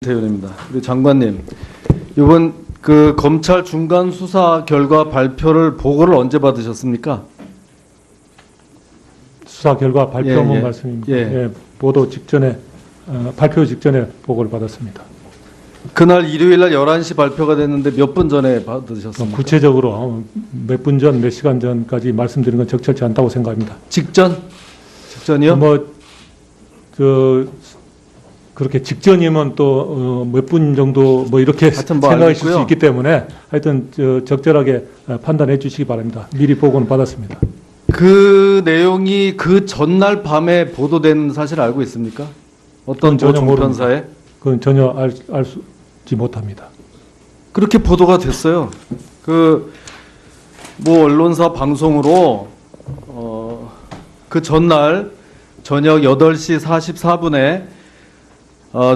대변입니다. 우리 장관님, 이번 그 검찰 중간 수사 결과 발표를 보고를 언제 받으셨습니까? 수사 결과 발표문 예. 말씀입니다. 예. 예, 보도 직전에 발표 직전에 보고를 받았습니다. 그날 일요일 날 11시 발표가 됐는데 몇 분 전에 받으셨습니까? 구체적으로 몇 분 전, 몇 시간 전까지 말씀드리는 건 적절치 않다고 생각합니다. 직전이요? 그렇게 직전이면 또 몇 분 정도 뭐 이렇게 하여튼 뭐 생각하실 수 알겠고요. 있기 때문에 하여튼 적절하게 판단해 주시기 바랍니다. 미리 보고는 받았습니다. 그 내용이 그 전날 밤에 보도된 사실 알고 있습니까? 어떤 전혀 종편사에? 그건 전혀 알지 못합니다. 그렇게 보도가 됐어요. 뭐 언론사 방송으로 그 전날 저녁 8시 44분에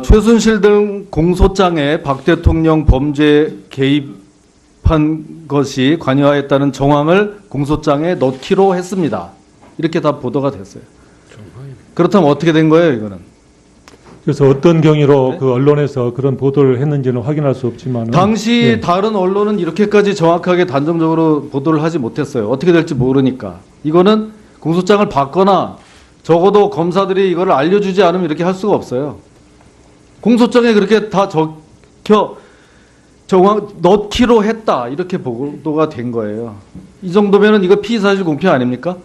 최순실 등 공소장에 박 대통령 범죄 개입한 것이 관여하였다는 정황을 공소장에 넣기로 했습니다. 이렇게 다 보도가 됐어요. 그렇다면 어떻게 된 거예요, 이거는? 그래서 어떤 경위로 네? 그 언론에서 그런 보도를 했는지는 확인할 수 없지만 당시 다른 언론은 이렇게까지 정확하게 단정적으로 보도를 하지 못했어요. 어떻게 될지 모르니까. 이거는 공소장을 받거나 적어도 검사들이 이거를 알려주지 않으면 이렇게 할 수가 없어요. 공소장에 그렇게 다 넣기로 했다. 이렇게 보도가 된 거예요. 이 정도면은 이거 피의사실 공표 아닙니까?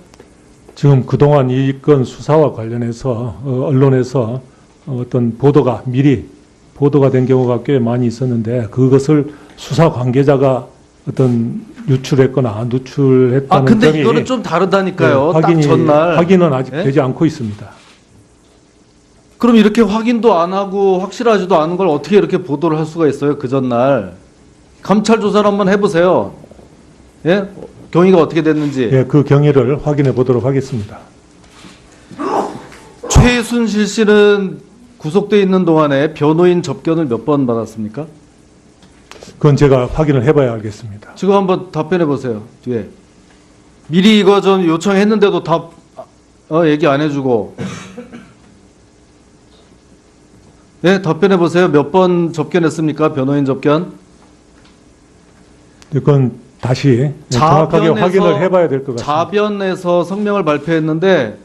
지금 그동안 이 건 수사와 관련해서 언론에서 어떤 보도가 미리 보도가 된 경우가 꽤 많이 있었는데 그것을 수사 관계자가 어떤 유출했거나 누출했다는 근데 점이 이거는 좀 다르다니까요. 딱 확인이, 전날. 확인은 아직 예? 되지 않고 있습니다. 그럼 이렇게 확인도 안 하고 확실하지도 않은 걸 어떻게 이렇게 보도를 할 수가 있어요? 그 전날. 감찰 조사를 한번 해보세요. 예? 경위가 어떻게 됐는지. 예, 그 경위를 확인해 보도록 하겠습니다. 최순실 씨는 구속돼 있는 동안에 변호인 접견을 몇 번 받았습니까? 그건 제가 확인을 해봐야 알겠습니다. 지금 한번 답변해 보세요. 뒤에. 미리 이거 좀 요청했는데도 답 얘기 안 해주고. 예, 답변해 보세요. 몇 번 접견했습니까? 변호인 접견? 그건 다시 정확하게 확인을 해봐야 될 것 같습니다. 자변에서 성명을 발표했는데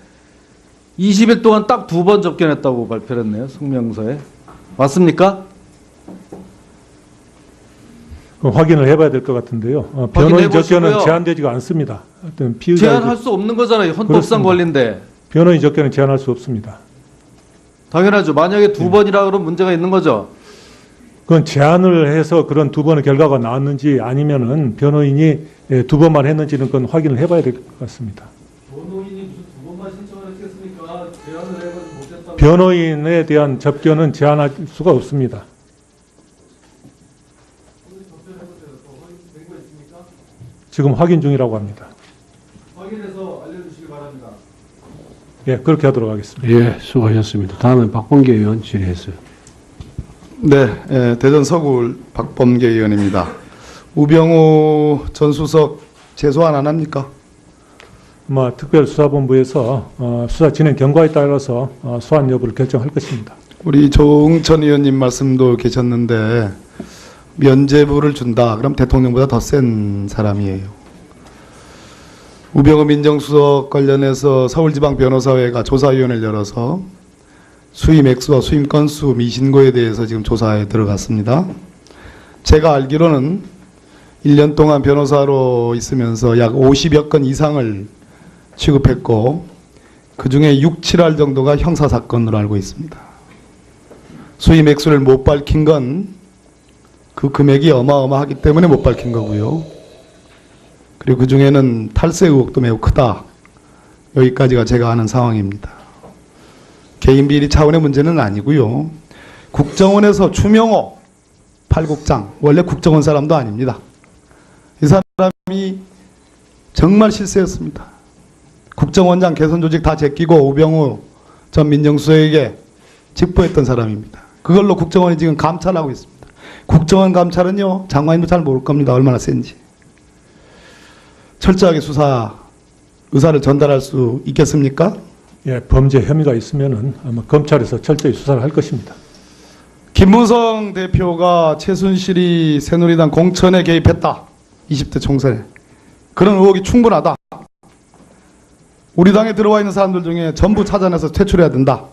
20일 동안 딱 2번 접견했다고 발표를 했네요. 성명서에. 맞습니까? 확인을 해봐야 될 것 같은데요. 변호인 접견은 제한되지가 않습니다. 어떤 피의자 제한할 수 없는 거잖아요. 헌법상 그렇습니다. 권리인데. 변호인 접견은 제한할 수 없습니다. 당연하죠. 만약에 2번이라 그러면 문제가 있는 거죠. 그건 제한을 해서 그런 2번의 결과가 나왔는지 아니면은 변호인이 2번만 했는지는 그건 확인을 해봐야 될 것 같습니다. 변호인이 무슨 2번만 신청을 했겠습니까? 제한을 해가지고 못했다고. 변호인에 대한 접견은 제한할 수가 없습니다. 지금 확인 중이라고 합니다. 확인해서 알려주시기 바랍니다. 예, 그렇게 하도록 하겠습니다. 예, 수고하셨습니다. 다음은 박범계 의원 질의했어요. 네, 대전 서구울 박범계 의원입니다. 우병우 전 수석 재소환 안 합니까? 아마 특별수사본부에서 수사 진행 경과에 따라서 소환 여부를 결정할 것입니다. 우리 조응천 의원님 말씀도 계셨는데 면죄부를 준다. 그럼 대통령보다 더 센 사람이에요. 우병우 민정수석 관련해서 서울지방변호사회가 조사위원회를 열어서 수임 액수와 수임 건수 미신고에 대해서 지금 조사에 들어갔습니다. 제가 알기로는 1년 동안 변호사로 있으면서 약 50여 건 이상을 취급했고 그중에 6, 7할 정도가 형사사건으로 알고 있습니다. 수임 액수를 못 밝힌 건 그 금액이 어마어마하기 때문에 못 밝힌 거고요. 그리고 그중에는 탈세 의혹도 매우 크다. 여기까지가 제가 아는 상황입니다. 개인비리 차원의 문제는 아니고요. 국정원에서 추명호 8국장, 원래 국정원 사람도 아닙니다. 이 사람이 정말 실세였습니다. 국정원장 개선조직 다 제끼고 우병우 전 민정수석에게 직보했던 사람입니다. 그걸로 국정원이 지금 감찰하고 있습니다. 국정원 감찰은요, 장관님도 잘 모를 겁니다. 얼마나 센지. 철저하게 수사 의사를 전달할 수 있겠습니까? 예, 범죄 혐의가 있으면은 아마 검찰에서 철저히 수사를 할 것입니다. 김무성 대표가 최순실이 새누리당 공천에 개입했다. 20대 총선에. 그런 의혹이 충분하다. 우리 당에 들어와 있는 사람들 중에 전부 찾아내서 퇴출해야 된다.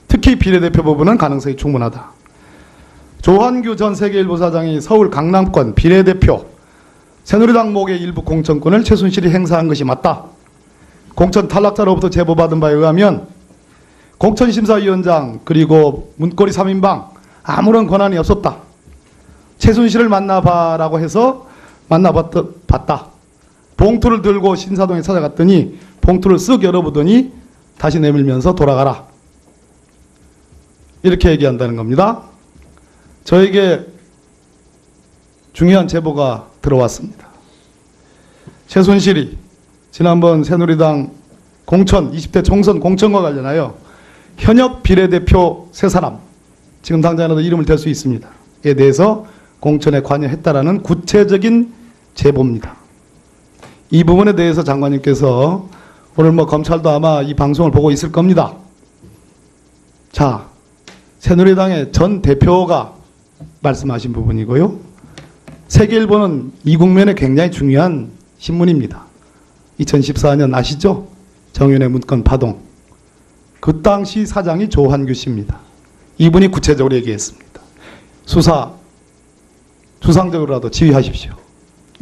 특히 비례대표 부분은 가능성이 충분하다. 조한규 전 세계일보 사장이 서울 강남권 비례대표 새누리당 목의 일부 공천권을 최순실이 행사한 것이 맞다. 공천 탈락자로부터 제보받은 바에 의하면 공천심사위원장 그리고 문고리 3인방 아무런 권한이 없었다. 최순실을 만나봐라고 해서 만나봤다. 봉투를 들고 신사동에 찾아갔더니 봉투를 쓱 열어보더니 다시 내밀면서 돌아가라. 이렇게 얘기한다는 겁니다. 저에게 중요한 제보가 들어왔습니다. 최순실이 지난번 새누리당 공천 20대 총선 공천과 관련하여 현역 비례대표 세 사람 지금 당장이라도 이름을 댈 수 있습니다. 에 대해서 공천에 관여했다라는 구체적인 제보입니다. 이 부분에 대해서 장관님께서 오늘 검찰도 아마 이 방송을 보고 있을 겁니다. 자, 새누리당의 전 대표가 말씀하신 부분이고요. 세계일보는 이 국면에 굉장히 중요한 신문입니다. 2014년 아시죠? 정윤회 문건 파동. 그 당시 사장이 조한규 씨입니다. 이분이 구체적으로 얘기했습니다. 수사 주상적으로라도 지휘하십시오.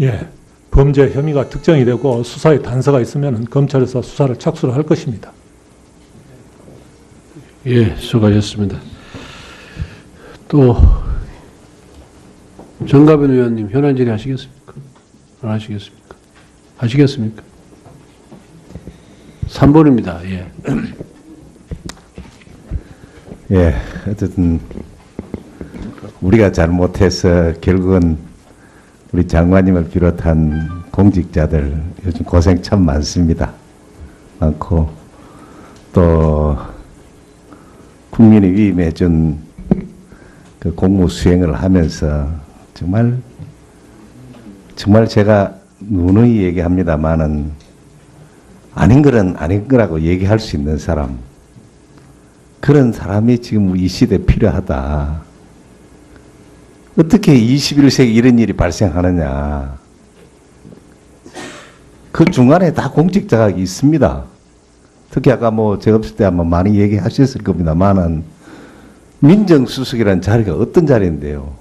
예, 범죄 혐의가 특정이 되고 수사에 단서가 있으면 검찰에서 수사를 착수를 할 것입니다. 예, 수고하셨습니다. 또 정가변 의원님 현안 질의하시겠습니까? 안 하시겠습니까? 하시겠습니까? 3번입니다. 예. 예, 어쨌든 우리가 잘못해서 결국은 우리 장관님을 비롯한 공직자들 요즘 고생 참 많습니다. 많고 또 국민이 위임해준 그 공무 수행을 하면서 정말 제가 누누이 얘기합니다만은 아닌 거는 아닌 거라고 얘기할 수 있는 사람, 그런 사람이 지금 이 시대에 필요하다. 어떻게 21세기 이런 일이 발생하느냐. 그 중간에 다 공직자가 있습니다. 특히 아까 제가 없을 때 아마 많이 얘기하셨을 겁니다만은 민정수석이라는 자리가 어떤 자리인데요.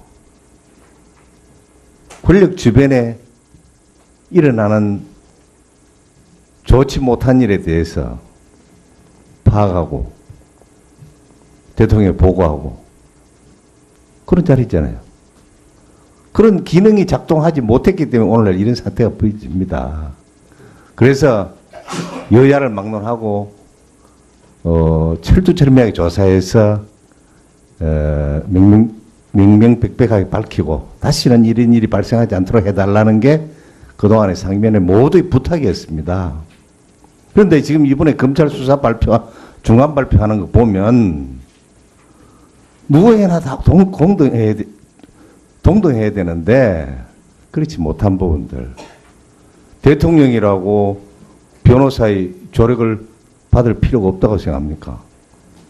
권력 주변에 일어나는 좋지 못한 일에 대해서 파악하고 대통령에 보고하고 그런 자리잖아요. 그런 기능이 작동하지 못했기 때문에 오늘날 이런 사태가 벌어집니다. 그래서 여야를 막론하고 철두철미하게 조사해서 명명백백하게 밝히고 다시는 이런 일이 발생하지 않도록 해달라는 게 그동안의 상임위원회 모두의 부탁이었습니다. 그런데 지금 이번에 검찰 수사 발표, 중간 발표하는 거 보면 누구에게나 다 동등해야 되는데 그렇지 못한 부분들. 대통령이라고 변호사의 조력을 받을 필요가 없다고 생각합니까?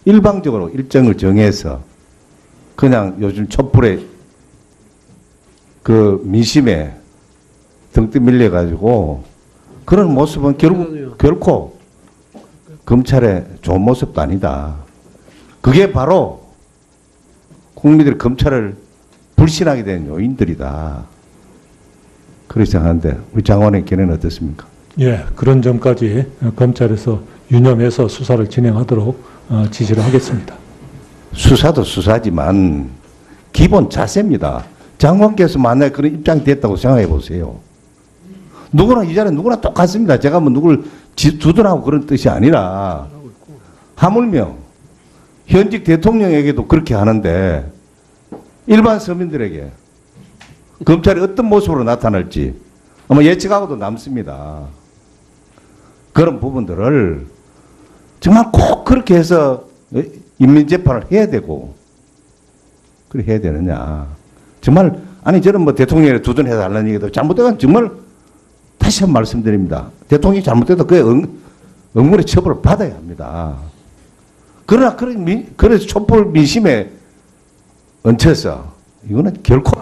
일방적으로 일정을 정해서 그냥 요즘 촛불에 그 민심에 등등 밀려가지고 그런 모습은 결코 검찰의 좋은 모습도 아니다. 그게 바로 국민들이 검찰을 불신하게 된 요인들이다. 그렇게 생각하는데 우리 장관의 견해는 어떻습니까? 예, 그런 점까지 검찰에서 유념해서 수사를 진행하도록 지시를 하겠습니다. 수사도 수사지만 기본 자세입니다. 장관께서 만약에 그런 입장이 됐다고 생각해 보세요. 누구나 이 자리는 누구나 똑같습니다. 제가 누구를 두둔하고 그런 뜻이 아니라 하물며 현직 대통령에게도 그렇게 하는데 일반 서민들에게 검찰이 어떤 모습으로 나타날지 아마 예측하고도 남습니다. 그런 부분들을 정말 꼭 그렇게 해서 인민재판을 해야 되고 그래 해야 되느냐. 정말 아니 저는 대통령에 두둔해달라는 얘기도 잘못되면 정말 다시 한 번 말씀드립니다. 대통령이 잘못돼도 그의 응문의 처벌을 받아야 합니다. 그러나 그래서 촛불 민심에 얹혀서 이거는 결코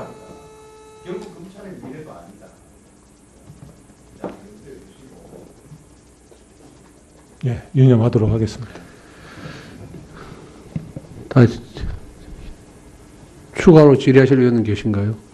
예, 유념하도록 하겠습니다. 다 추가로 질의하실 의원은 계신가요?